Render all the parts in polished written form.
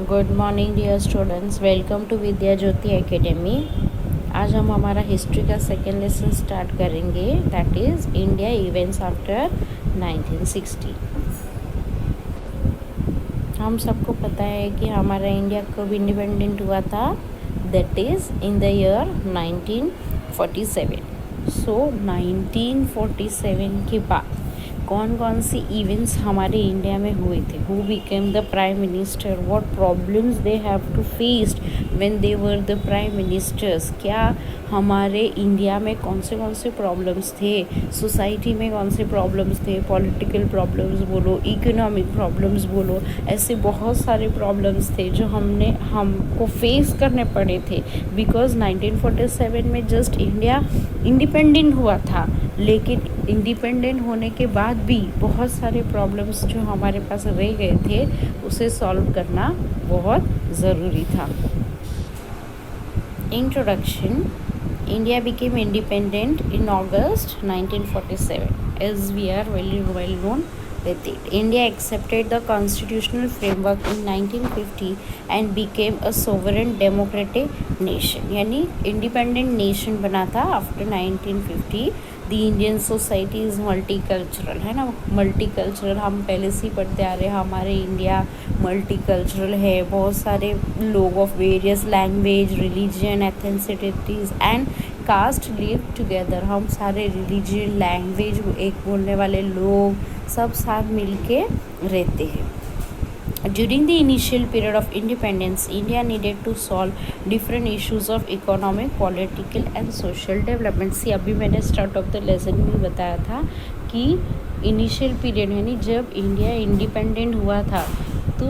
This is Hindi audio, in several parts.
Good morning dear students, welcome to Vidya Jyoti academy. आज हम हमारा हिस्ट्री का सेकेंड लेसन स्टार्ट करेंगे, that is India events after 1960। हम सबको पता है कि हमारा इंडिया कब इंडिपेंडेंट हुआ था, that is in the year 1947। सो 1947 के बाद कौन कौन सी इवेंट्स हमारे इंडिया में हुए थे, who became the prime minister, what problems they have to faced when they were the prime ministers, क्या हमारे इंडिया में कौन से प्रॉब्लम्स थे, सोसाइटी में कौन से प्रॉब्लम्स थे, पॉलिटिकल प्रॉब्लम्स बोलो, इकोनॉमिक प्रॉब्लम्स बोलो, ऐसे बहुत सारे प्रॉब्लम्स थे जो हमको फेस करने पड़े थे बिकॉज 1947 में जस्ट इंडिया इंडिपेंडेंट हुआ था। लेकिन इंडिपेंडेंट होने के बाद भी बहुत सारे प्रॉब्लम्स जो हमारे पास रह गए थे उसे सॉल्व करना बहुत ज़रूरी था। Introduction. India became independent in August 1947, as we are very well known with it. India accepted the constitutional framework in 1950 and became a sovereign democratic nation. यानी independent nation बना था after 1950. The Indian society is multicultural, है ना, मल्टीकल्चरल हम पहले से ही पढ़ते आ रहे हैं। हमारे इंडिया मल्टीकल्चरल है, बहुत सारे लोग of various language, religion, ethnicities and caste live together. हम सारे रिलीजन, लैंग्वेज, एक बोलने वाले लोग सब साथ मिल के रहते हैं। During the initial period of independence, India needed to solve different issues of economic, political and social development. See, अभी मैंने स्टार्ट ऑफ द लेसन में बताया था कि इनिशियल पीरियड यानी जब इंडिया इंडिपेंडेंट हुआ था तो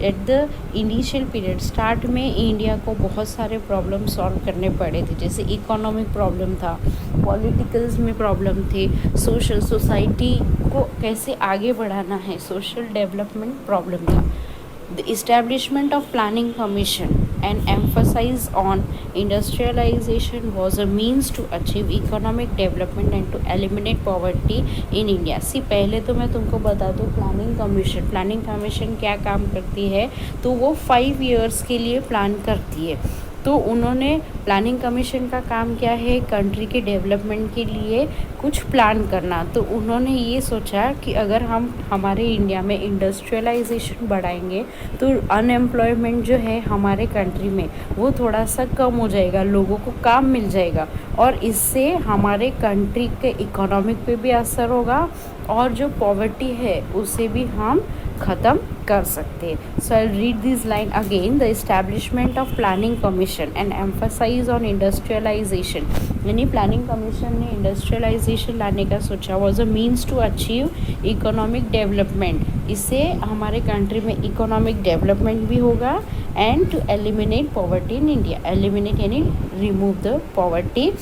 at the initial period start में इंडिया को बहुत सारे प्रॉब्लम सॉल्व करने पड़े थे। जैसे इकोनॉमिक प्रॉब्लम था, पॉलिटिकल्स में प्रॉब्लम थे, सोसाइटी को कैसे आगे बढ़ाना है, सोशल डेवलपमेंट प्रॉब्लम था। The establishment of planning commission and emphasis on industrialization was a means to achieve economic development and to eliminate poverty in India. See, पहले तो मैं तुमको बता दूँ प्लानिंग कमीशन क्या काम करती है, तो वो 5 years के लिए प्लान करती है। तो उन्होंने प्लानिंग कमीशन का काम क्या है, कंट्री के डेवलपमेंट के लिए कुछ प्लान करना। तो उन्होंने ये सोचा कि अगर हम हमारे इंडिया में इंडस्ट्रियलाइजेशन बढ़ाएंगे तो अनएम्प्लॉयमेंट जो है हमारे कंट्री में वो थोड़ा सा कम हो जाएगा, लोगों को काम मिल जाएगा और इससे हमारे कंट्री के इकोनॉमिक पे भी असर होगा और जो पॉवर्टी है उसे भी हम ख़त्म कर सकते हैं। So I read this line again. The establishment of planning commission and emphasise on industrialisation, यानी प्लानिंग कमीशन ने इंडस्ट्रियलाइजेशन लाने का सोचा, was a means to achieve economic development. इससे हमारे कंट्री में इकोनॉमिक डेवलपमेंट भी होगा and to eliminate poverty in India. Eliminate यानी remove the poverty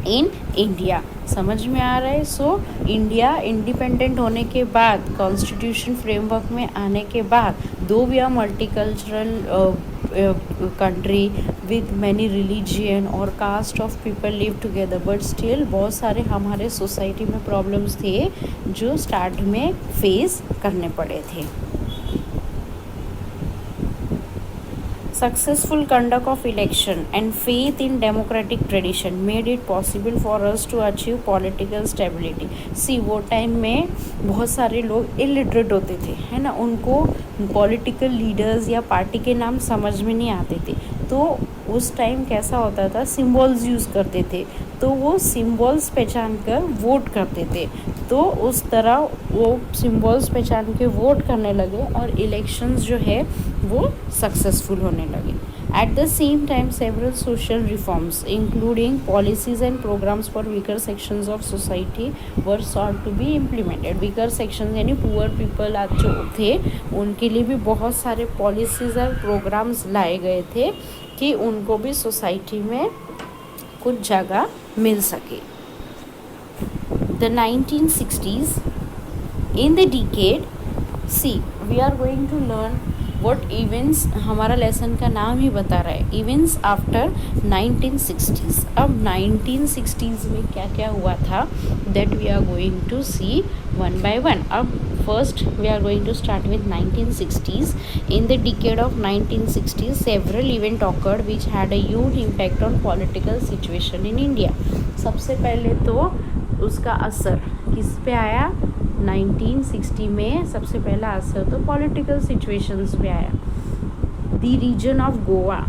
in India. समझ में आ रहा है? सो इंडिया इंडिपेंडेंट होने के बाद, कॉन्स्टिट्यूशन फ्रेमवर्क में आने के बाद, though we are multicultural country with many religion और caste of people live together, but still बहुत सारे हमारे सोसाइटी में प्रॉब्लम्स थे जो स्टार्ट में फेस करने पड़े थे। Successful conduct of election and faith in democratic tradition made it possible for us to achieve political stability. See, वो टाइम में बहुत सारे लोग इलिटरेट होते थे, है ना, उनको पॉलिटिकल लीडर्स या पार्टी के नाम समझ में नहीं आते थे। तो उस टाइम कैसा होता था, सिम्बॉल्स यूज़ करते थे, तो वो सिम्बॉल्स पहचान कर वोट करते थे। तो उस तरह वो सिम्बॉल्स पहचान के वोट करने लगे और इलेक्शंस जो है वो सक्सेसफुल होने लगे। At the same time, several social reforms, including policies and programs for weaker sections of society, were sought to be implemented. Weaker sections यानी poor people आज जो थे उनके लिए भी बहुत सारे policies और programs लाए गए थे कि उनको भी सोसाइटी में कुछ जगह मिल सके। The 1960s, in the decade, see, we are going to learn what events, हमारा लेसन का नाम ही बता रहा है, इवेंट्स आफ्टर 1960s। अब 1960s में क्या क्या हुआ था that we are going to see one by one. अब First, we are going to start with 1960s. In the decade of 1960s, several events occurred which had a huge impact on political situation in India. सबसे पहले तो उसका असर किस पे आया? 1960 में सबसे पहला असर तो पॉलिटिकल सिचुएशंस पे आया. द रीजन ऑफ गोवा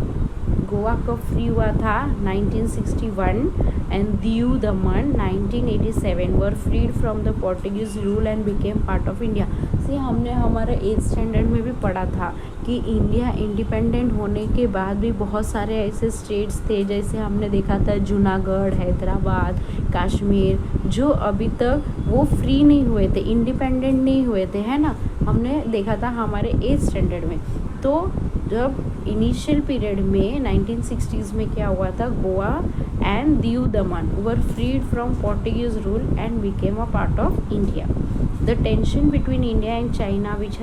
कब फ्री हुआ था? 1961. And Diu Daman 1987 were freed from the Portuguese rule and became part of India. See हमने हमारे 8th स्टैंडर्ड में भी पढ़ा था कि इंडिया इंडिपेंडेंट होने के बाद भी बहुत सारे ऐसे स्टेट्स थे, जैसे हमने देखा था जूनागढ़, हैदराबाद, कश्मीर, जो अभी तक वो फ्री नहीं हुए थे, इंडिपेंडेंट नहीं हुए थे, है ना. हमने देखा था हमारे 8th स्टैंडर्ड में. तो जब इनिशियल पीरियड में 1960s में क्या हुआ था? Goa and Diu Daman were freed from Portuguese rule and became a part of India. The tension between India and China, which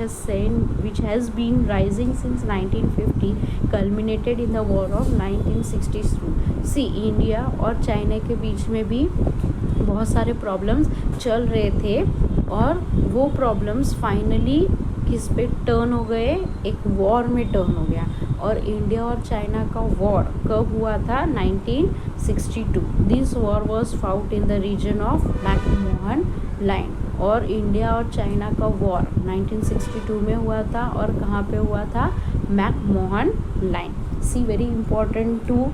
has been rising since 1950, culminated in the war of 1962. See, India और चाइना के बीच में भी बहुत सारे प्रॉब्लम्स चल रहे थे और वो प्रॉब्लम्स फाइनली किस पे टर्न हो गए? एक वॉर में टर्न हो गया. और इंडिया और चाइना का वॉर कब हुआ था? 1962. This war was fought in the region of McMahon line. और इंडिया और चाइना का वॉर 1962 में हुआ था और कहाँ पे हुआ था? McMahon line. See, very important to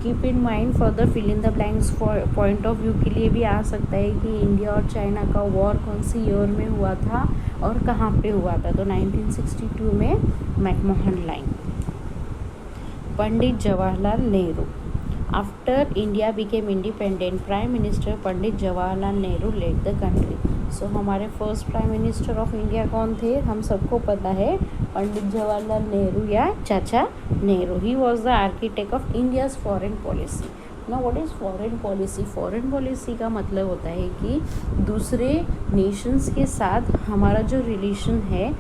keep in mind for the fill in the blanks point of view के लिए भी आ सकता है कि इंडिया और चाइना का वॉर कौन सी ईयर में हुआ था और कहाँ पे हुआ था. तो 1962 में McMahon line. Pandit Jawaharlal Nehru. After India became independent, prime minister Pandit Jawaharlal Nehru led the country. So हमारे first prime minister of India कौन थे? हम सबको पता है, पंडित जवाहरलाल नेहरू या चाचा Nehru. He was the architect of India's foreign policy. Now what is foreign policy? Foreign policy का मतलब होता है कि दूसरे नेशंस के साथ हमारा जो रिलेशन है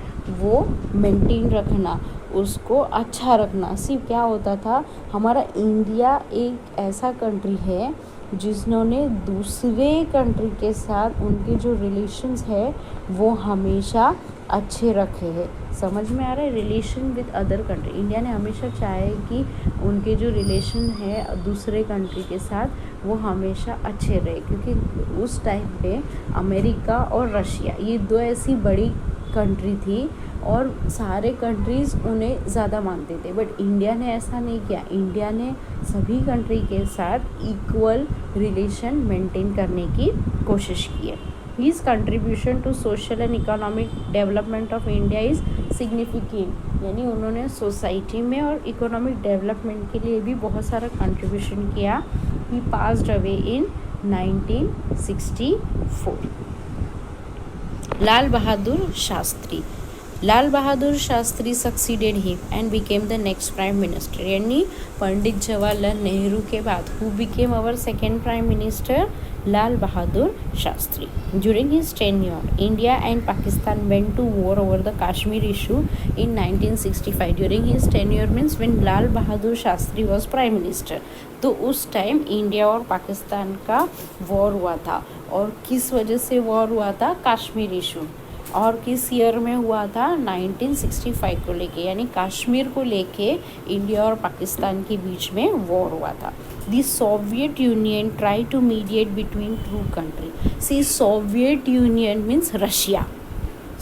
वो मेंटेन रखना, उसको अच्छा रखना. सिर्फ क्या होता था, हमारा इंडिया एक ऐसा कंट्री है जिन्होंने दूसरे कंट्री के साथ उनके जो रिलेशंस है वो हमेशा अच्छे रखे हैं. समझ में आ रहा है? Relation with other country. India ने हमेशा चाहे कि उनके जो रिलेशन है दूसरे कंट्री के साथ वो हमेशा अच्छे रहे, क्योंकि उस टाइम पे अमेरिका और रशिया ये दो ऐसी बड़ी कंट्री थी और सारे कंट्रीज़ उन्हें ज़्यादा मानते थे. बट इंडिया ने ऐसा नहीं किया. इंडिया ने सभी कंट्री के साथ इक्वल रिलेशन मेंटेन करने की कोशिश की है. His contribution to social and economic development of India is significant. यानी उन्होंने सोसाइटी में और इकोनॉमिक डेवलपमेंट के लिए भी बहुत सारा कंट्रीब्यूशन किया. He passed away in 1964. Lal Bahadur Shastri. Lal Bahadur Shastri succeeded him and became the next prime minister. यानी पंडित जवाहरलाल नेहरू के बाद who became our second prime minister? Lal Bahadur Shastri. During his tenure, India and Pakistan went to war over the Kashmir issue in 1965. During his tenure means when Lal Bahadur Shastri was Prime Minister. तो उस टाइम इंडिया और पाकिस्तान का वॉर हुआ था. और किस वजह से वॉर हुआ था? कश्मीर इशू. और किस ईयर में हुआ था? 1965 को लेके, यानी कश्मीर को लेके इंडिया और पाकिस्तान के बीच में वॉर हुआ था. The Soviet Union tried to mediate between two countries. See, Soviet Union means Russia.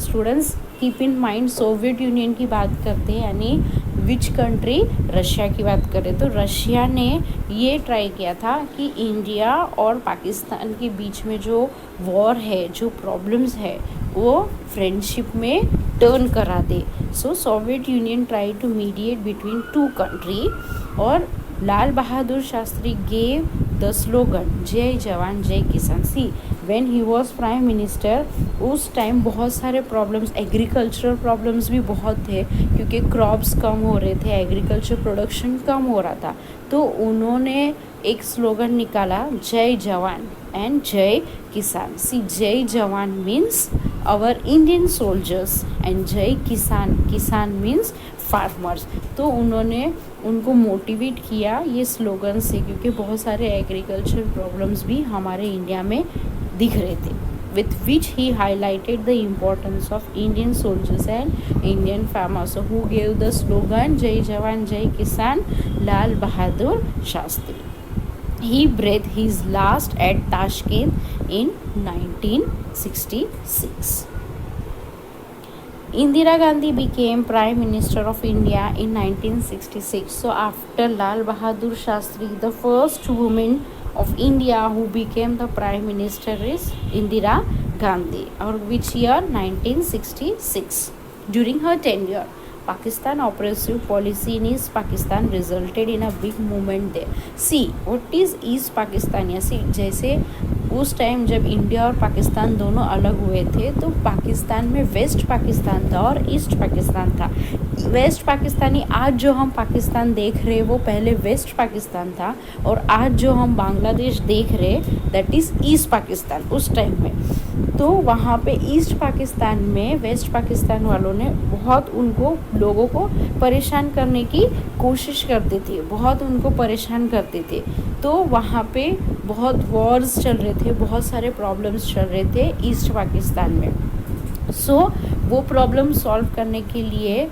Students, keep in mind, Soviet union की बात करते हैं यानी विच कंट्री? रशिया की बात करें तो रशिया ने ये ट्राई किया था कि इंडिया और पाकिस्तान के बीच में जो वॉर है, जो प्रॉब्लम्स है, वो फ्रेंडशिप में टर्न करा दे. So Soviet Union try to mediate between two country और Lal Bahadur Shastri gave the slogan Jai Jawan Jai Kisan. See, when he was prime minister उस टाइम बहुत सारे प्रॉब्लम्स, एग्रीकल्चरल प्रॉब्लम्स भी बहुत थे क्योंकि क्रॉप्स कम हो रहे थे, एग्रीकल्चर प्रोडक्शन कम हो रहा था. तो उन्होंने एक स्लोगन निकाला जय जवान and Jai Kisan. See, Jai Jawan means our Indian soldiers and Jai Kisan, किसान मीन्स फार्मर्स. तो उन्होंने उनको मोटिवेट किया ये स्लोगन से, क्योंकि बहुत सारे एग्रीकल्चर प्रॉब्लम्स भी हमारे इंडिया में दिख रहे थे. with which he highlighted the importance of Indian soldiers and Indian farmers. So who gave the slogan Jai Jawan Jai Kisan? Lal Bahadur Shastri. He breathed his last at Tashkent in 1966. Indira Gandhi became Prime Minister of India in 1966. So after Lal Bahadur Shastri, the first woman of India who became the Prime Minister is Indira Gandhi. Or which year? 1966. During her tenure, Pakistan oppressive policy in East Pakistan resulted in a big movement there. See, what is East Pakistan? या see, जैसे उस टाइम जब इंडिया और पाकिस्तान दोनों अलग हुए थे तो पाकिस्तान में वेस्ट पाकिस्तान था और ईस्ट पाकिस्तान था. वेस्ट पाकिस्तानी आज जो हम पाकिस्तान देख रहे वो पहले वेस्ट पाकिस्तान था, और आज जो हम बांग्लादेश देख रहे दैट इज़ ईस्ट पाकिस्तान उस टाइम में. तो वहाँ पे ईस्ट पाकिस्तान में वेस्ट पाकिस्तान वालों ने बहुत उनको लोगों को परेशान करने की कोशिश करते थे, बहुत उनको परेशान करते थे. तो वहाँ पे बहुत वॉर्स चल रहे थे, बहुत सारे प्रॉब्लम्स चल रहे थे ईस्ट पाकिस्तान में. सो वो प्रॉब्लम सॉल्व करने के लिए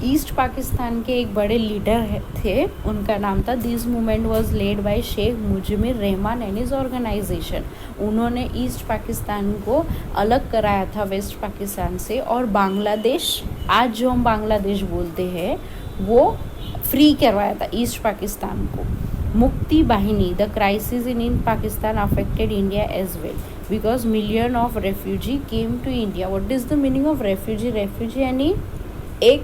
ईस्ट पाकिस्तान के एक बड़े लीडर थे, उनका नाम था, this movement was led by Sheikh Mujibur Rahman and his organisation. उन्होंने ईस्ट पाकिस्तान को अलग कराया था वेस्ट पाकिस्तान से, और बांग्लादेश, आज जो हम बांग्लादेश बोलते हैं, वो फ्री करवाया था ईस्ट पाकिस्तान को. Mukti Bahini, the crisis in Pakistan affected India as well because million of refugee came to India. What is the meaning of refugee? Refugee यानी एक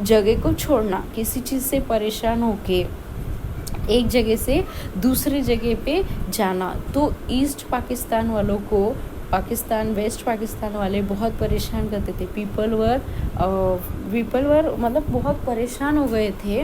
जगह को छोड़ना, किसी चीज़ से परेशान होके एक जगह से दूसरी जगह पे जाना. तो ईस्ट पाकिस्तान वालों को पाकिस्तान वेस्ट पाकिस्तान वाले बहुत परेशान करते थे. पीपल वर मतलब बहुत परेशान हो गए थे.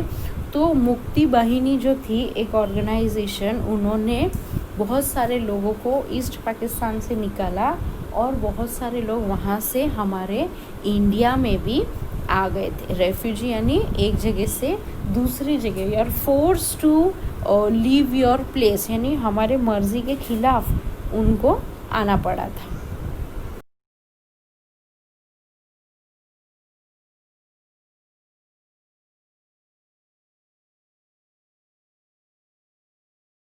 तो मुक्ति बाहिनी जो थी एक ऑर्गेनाइजेशन, उन्होंने बहुत सारे लोगों को ईस्ट पाकिस्तान से निकाला और बहुत सारे लोग वहाँ से हमारे इंडिया में भी आ गए थे. रेफ्यूजी यानी एक जगह से दूसरी जगह, you are force to leave your place, यानी हमारे मर्जी के खिलाफ उनको आना पड़ा था.